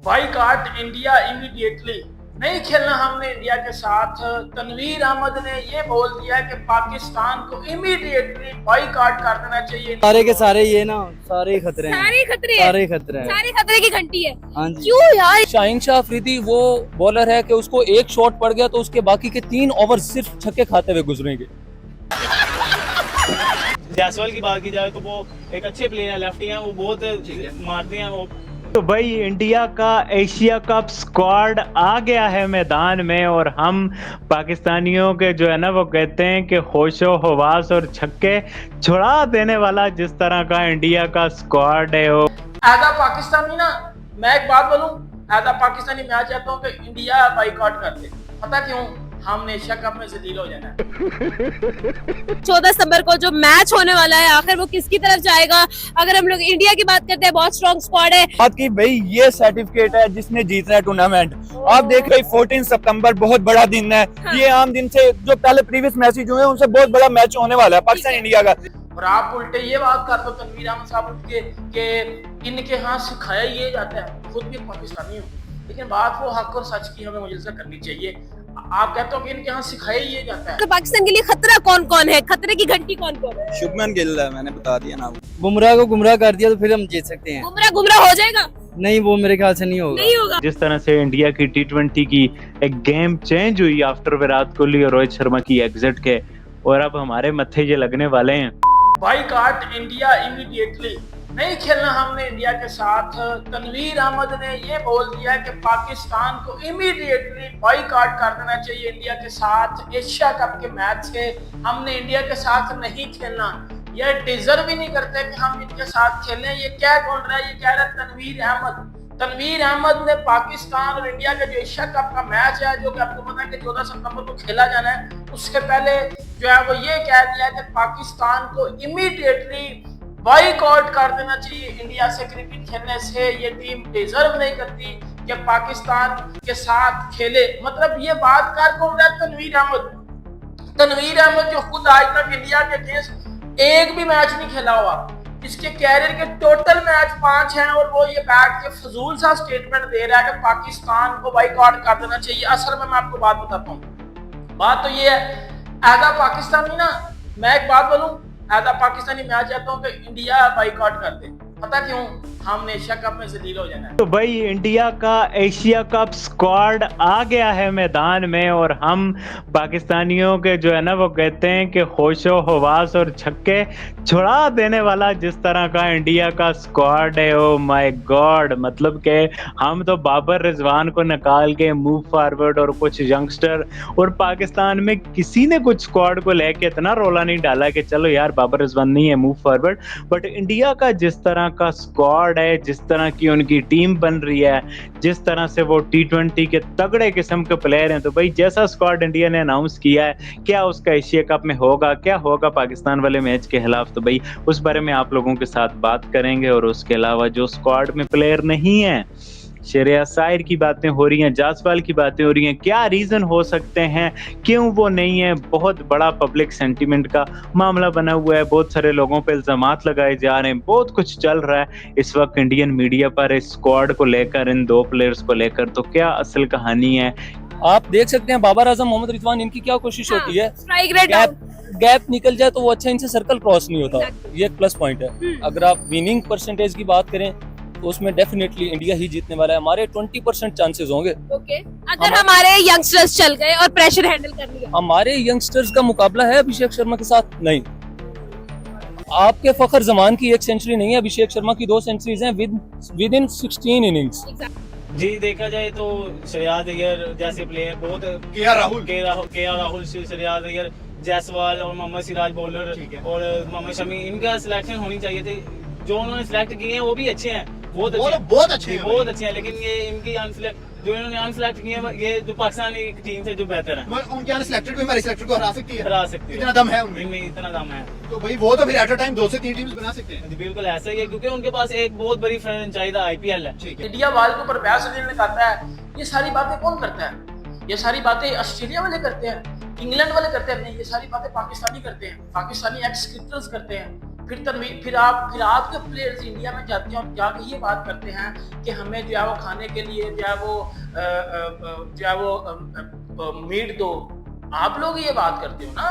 Boycott India immediately, नहीं खेलना हमने इंडिया के साथ। तनवीर अहमद ने ये बोल दिया कि पाकिस्तान को इमीडिएटली बाइकआउट कर देना चाहिए। सारे के सारे ये ना सारे खतरे हैं, सारे खतरे हैं, सारे खतरे हैं, सारे खतरे की घंटी है। हाँ जी। क्यों यार? शाहीन शाह अफरीदी वो बॉलर है कि उसको एक शॉट पड़ गया तो उसके बाकी के 3 ओवर सिर्फ छक्के खाते हुए गुजरेंगे। जायसवाल की बात की जाए तो वो एक अच्छे प्लेयर है, लेफ्टी हैं, वो बहुत मारते हैं वो। तो भाई इंडिया का एशिया कप स्क्वाड आ गया है मैदान में और हम पाकिस्तानियों के जो है ना वो कहते हैं कि होशो हवास और छक्के छुड़ा देने वाला जिस तरह का इंडिया का स्क्वाड है वो। एज अ पाकिस्तानी ना मैं एक बात बोलूं, एज अ पाकिस्तानी मैं चाहता हूं कि इंडिया बाइकआउट कर दे। पता क्यों? हमने एशिया कप में जलील हो जाना है। 14 सितंबर को जो मैच होने वाला है आखिर वो किसकी तरफ जाएगा? अगर हम लोग इंडिया की बात करते हैं, बहुत स्ट्रॉन्ग स्क्वाड है। बात की भाई ये सर्टिफिकेट है जिसने जीतना है टूर्नामेंट। आप देख रहे 14 सितंबर बहुत बड़ा दिन है। हाँ। ये आम दिन से जो पहले प्रीवियस मैचेज हुए उनसे बहुत बड़ा मैच होने वाला है पाकिस्तान इंडिया का। और आप उल्टे ये बात कर दो तनवीर अहमद साहब उठ के कि इनके यहाँ सिखाया ये जाता है। खुद भी पाकिस्तानी हूँ, लेकिन बात वो हक और सच की हमें मुझे करनी चाहिए। आप कहते हो कि इनके यहाँ सिखाया ये जाता है। तो पाकिस्तान के लिए खतरा कौन कौन है? खतरे की घंटी कौन कौन है? शुभमन गिल है, मैंने बता दिया ना। गुमराह को गुमराह कर दिया तो फिर हम जीत सकते हैं। गुमराह हो जाएगा? नहीं, वो मेरे ख्याल से नहीं होगा। नहीं होगा। जिस तरह से इंडिया की T20 की एक गेम चेंज हुई आफ्टर विराट कोहली और रोहित शर्मा की एग्जिट के, और अब हमारे मत्थे ये लगने वाले हैं। बाइकआउट इंडिया इमीडिएटली, नहीं खेलना हमने इंडिया के साथ। तनवीर अहमद ने ये बोल दिया कि पाकिस्तान को इमीडिएटली बाइकआउट कर देना चाहिए इंडिया के साथ। एशिया कप के मैच से हमने इंडिया के साथ नहीं खेलना। ये डिजर्व ही नहीं करते कि हम इनके साथ खेलें। ये क्या बोल रहा है? ये कह रहा है तनवीर अहमद। तनवीर अहमद ने पाकिस्तान और इंडिया का जो एशिया कप का मैच है, जो कि आपको पता है कि 14 सितंबर को खेला जाना है, उसके पहले जो है वो ये कह दिया कि पाकिस्तान को इमीडिएटली बाइकआउट कर देना चाहिए इंडिया से क्रिकेट खेलने से। ये टीम डिजर्व नहीं करती कि पाकिस्तान के साथ खेले। मतलब ये बात कर कौन रहा है? तनवीर अहमद। तनवीर अहमद जो खुद आज तक इंडिया के अगेंस्ट एक भी मैच नहीं खेला हुआ। इसके कैरियर के टोटल मैच 5 हैं और वो ये बैठ के फजूल सा स्टेटमेंट दे रहा है कि पाकिस्तान को बाइकआउट कर देना चाहिए। असल में मैं आपको बात बताता हूँ। बात तो ये है, एज अ पाकिस्तानी ना मैं एक बात बोलूं, एज अ पाकिस्तानी मैं चाहता हूँ कि इंडिया बाइकआउट कर दे। पता क्यों? हमने एशिया कप में जलील हो जाना है। तो भाई इंडिया का एशिया कप स्क्वाड आ गया है मैदान में और हम पाकिस्तानियों के जो है ना वो कहते हैं कि होशो हवास और छक्के छुड़ा देने वाला जिस तरह का इंडिया का स्क्वाड है। ओ माय गॉड, मतलब के हम तो बाबर रिजवान को निकाल के मूव फॉरवर्ड और कुछ यंगस्टर, और पाकिस्तान में किसी ने कुछ स्क्वाड को लेके इतना रोला नहीं डाला कि चलो यार बाबर रिजवान नहीं है मूव फॉरवर्ड। बट इंडिया का जिस तरह का स्क्वाड है, जिस तरह की उनकी टीम बन रही है, जिस तरह से वो T20 के तगड़े किस्म के प्लेयर हैं, तो भाई जैसा स्क्वाड इंडिया ने अनाउंस किया है, क्या उसका एशिया कप में होगा, क्या होगा पाकिस्तान वाले मैच के खिलाफ, तो भाई उस बारे में आप लोगों के साथ बात करेंगे। और उसके अलावा जो स्क्वाड में प्लेयर नहीं है, श्रेया सायर की बातें हो रही हैं, जायसवाल की बातें हो रही हैं, क्या रीजन हो सकते हैं, क्यों वो नहीं है? बहुत बड़ा पब्लिक सेंटीमेंट का मामला बना हुआ है, बहुत सारे लोगों पे इल्जामात लगाए जा रहे हैं, बहुत कुछ चल रहा है इस वक्त इंडियन मीडिया पर इस स्क्वाड को लेकर, इन 2 प्लेयर्स को लेकर। तो क्या असल कहानी है? आप देख सकते हैं बाबर आजम, मोहम्मद रिजवान, इनकी क्या कोशिश होती है, स्ट्राइक रेट गैप निकल जाए तो वो अच्छा इनसे सर्कल क्रॉस नहीं होता। ये एक प्लस पॉइंट है। अगर आप विनिंग परसेंटेज की बात करें तो उसमें डेफिनेटली इंडिया ही जीतने वाला है। हमारे 20% चांसेस होंगे। ओके, अगर हमारे यंगस्टर्स चल गए और प्रेशर हैंडल कर लिया। हमारे यंगस्टर्स का मुकाबला है अभिषेक शर्मा के साथ नहीं। आपके फखर जमान की 1 सेंचुरी नहीं है, अभिषेक शर्मा की 2 सेंचुरीज हैं विद इन 16 इनिंग्स। जी देखा जाए तो श्रेयास अय्यर जैसे प्लेयर बहुत, के राहुल श्रेयास अय्यर, जायसवाल और मोहम्मद सिराज बॉलर और मोहम्मद शमी, इनका सिलेक्शन होनी चाहिए थे। जो उन्होंने सिलेक्ट किए हैं वो भी अच्छे हैं, बहुत अच्छे हैं, लेकिन ये इनकी जो इन्होंने अनसिलेक्ट किए हैं, ये जो पाकिस्तानी टीम से जो बेहतर है, उनके अनसिलेक्टेड भी हमारे सिलेक्टेड को हरा सकती है। इतना दम है उनमें, इतना दम है। तो भाई वो तो फिर एट अ टाइम 2 से 3 टीम्स बना सकते हैं। बिल्कुल ऐसा ही है, क्योंकि उनके पास एक बहुत बड़ी फ्रेंचाइज IPL है। इंडिया वाले के ऊपर बहस निकालता है। ये सारी बातें कौन करता है? ये सारी बातें ऑस्ट्रेलिया वाले करते हैं, इंग्लैंड वाले करते हैं? नहीं, ये सारी बातें पाकिस्तानी करते हैं। पाकिस्तानी एक्स क्रिकेटर्स करते हैं। फिर आपके प्लेयर्स इंडिया में जाते हैं और जाके ये बात करते हैं कि हमें जो है वो खाने के लिए जो है वो मीट दो। आप लोग ये बात करते हो ना,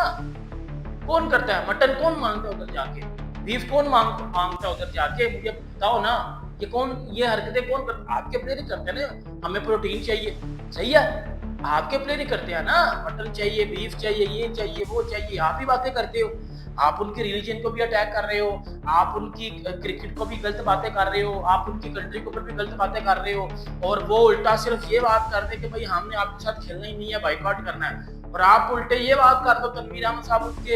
कौन करता है? मटन कौन मांगता है उधर जाके? बीफ कौन मांगता है उधर जाके? मुझे बताओ ना, ये हरकतें कौन करते? आपके प्लेयर ही करते हैं ना। हमें प्रोटीन चाहिए, सही है, आपके प्लेयर ही करते हैं ना। मटन चाहिए, बीफ चाहिए, ये चाहिए, वो चाहिए, आप ही बातें करते हो। आप उनके रिलीजन को भी अटैक कर रहे हो, आप उनकी क्रिकेट को भी गलत बातें कर रहे हो, आप उनकी कंट्री के ऊपर भी गलत बातें कर रहे हो, और वो उल्टा सिर्फ ये बात कर दे कि भाई हमने आपके साथ खेलना ही नहीं है, बाइकआउट करना है। और आप उल्टे ये बात कर दो तनवीर अहमद साहब के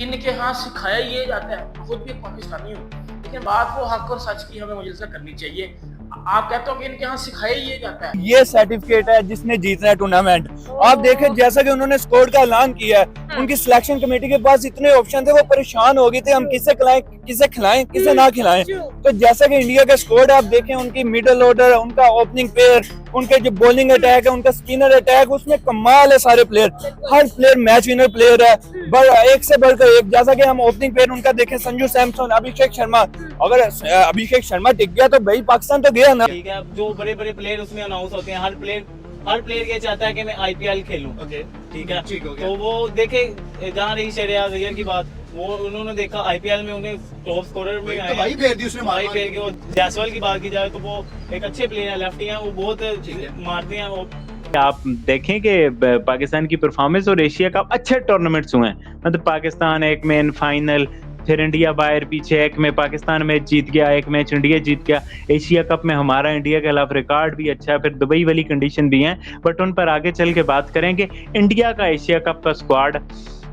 इनके यहाँ सिखाया ये जाता है। खुद भी पाकिस्तानी हूँ, लेकिन बात वो हक और सच की हमें मुझे करनी चाहिए। आप कहते हो कि इनके यहाँ सिखाया ये जाता है। ये सर्टिफिकेट है जिसने जीतना है टूर्नामेंट। आप देखें जैसा कि उन्होंने स्कोर का ऐलान किया है, उनकी सिलेक्शन कमेटी के पास इतने ऑप्शन थे, वो परेशान हो गए थे हम किसे खिलाएं किसे ना खिलाएं। तो जैसा कि इंडिया का स्कोर आप देखें, उनकी मिडिल ऑर्डर, उनका ओपनिंग पेयर, उनके जो बॉलिंग अटैक है, उनका स्पिनर अटैक, उसमें कमाल है। सारे प्लेयर, हर प्लेयर मैच विनर प्लेयर है, एक से बढ़कर एक। जैसा कि हम ओपनिंग पेयर उनका देखें, संजू सैमसन, अभिषेक शर्मा। अगर अभिषेक शर्मा टिक गया तो भाई पाकिस्तान तो गया ना। ठीक है, जो बड़े बड़े प्लेयर उसमें अनाउंस होते हैं, हर प्लेयर ये चाहता है कि मैं IPL खेलूं। ठीक है, तो वो देखे जहाँ रही शरियात अय्यर की बात, वो उन्होंने देखा IPL में उन्हें टॉप स्कोरर में आए, भाई फेर दी उसने, भाई फेर के। वो जायसवाल की बात की जाए तो वो एक अच्छे प्लेयर है, लेफ्टी हैं, वो बहुत मारते हैं। वो आप देखें कि पाकिस्तान की परफॉर्मेंस और एशिया कप अच्छे टूर्नामेंट्स हुए हैं। मतलब पाकिस्तान एक में फाइनल, फिर इंडिया बाहर पीछे, एक में पाकिस्तान मैच जीत गया, एक मैच इंडिया जीत गया। एशिया कप में हमारा इंडिया के खिलाफ रिकॉर्ड भी अच्छा है, फिर दुबई वाली कंडीशन भी है, बट उन पर आगे चल के बात करेंगे। इंडिया का एशिया कप का स्क्वाड,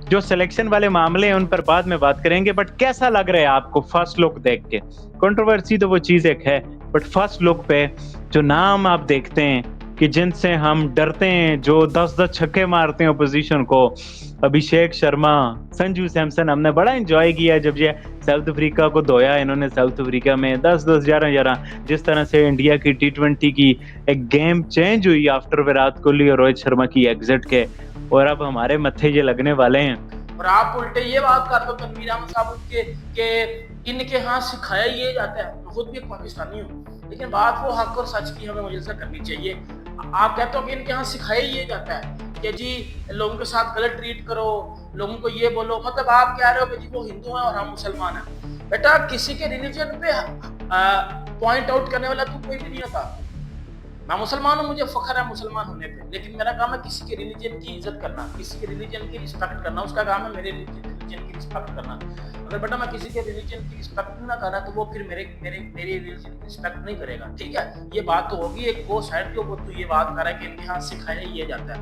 जो सिलेक्शन वाले मामले हैं उन पर बाद में बात करेंगे। बट कैसा लग रहा है आपको फर्स्ट लुक देख के? कंट्रोवर्सी तो वो चीज एक है, बट फर्स्ट लुक पे जो नाम आप देखते हैं कि जिनसे हम डरते हैं, जो 10-10 छक्के मारते हैं अपोजिशन को, अभिषेक शर्मा, संजू सैमसन, हमने बड़ा एंजॉय किया जब ये साउथ अफ्रीका को धोया इन्होंने। साउथ अफ्रीका में 10-10, 11-11, जिस तरह से इंडिया की T20 की एक गेम चेंज हुई आफ्टर विराट कोहली और रोहित शर्मा की एग्जिट के, और अब हमारे मत्थे ये लगने वाले हैं। और आप उल्टे ये बात कर दो तनवीर अहमद साहब के इनके यहाँ सिखाया ये जाता है। खुद भी पाकिस्तानी हूँ, लेकिन बात वो हक और सच की हमें मुझे करनी चाहिए। आप कहते हो कि इनके यहाँ सिखाया ये जाता है कि जी लोगों के साथ गलत ट्रीट करो, लोगों को ये बोलो। मतलब आप कह रहे हो कि जी वो हिंदू हैं और हम मुसलमान हैं। बेटा किसी के रिलीजन पे पॉइंट आउट करने वाला तो कोई भी नहीं होता। मैं मुसलमान हूँ, मुझे फख्र है मुसलमान होने पे, लेकिन मेरा काम है किसी के रिलीजन की इज्जत करना, किसी के रिलीजन की रिस्पेक्ट करना। उसका काम है मेरे रिलीजन की रिस्पेक्ट करना। अगर बेटा मैं किसी के रिलीजन की रिस्पेक्ट ना करा तो वो फिर मेरे रिलीजन की रिस्पेक्ट नहीं करेगा। ठीक है, ये बात तो होगी। एक वो साइड के ऊपर तो ये बात कर रहा है कि इनके यहाँ सिखाया ये जाता है।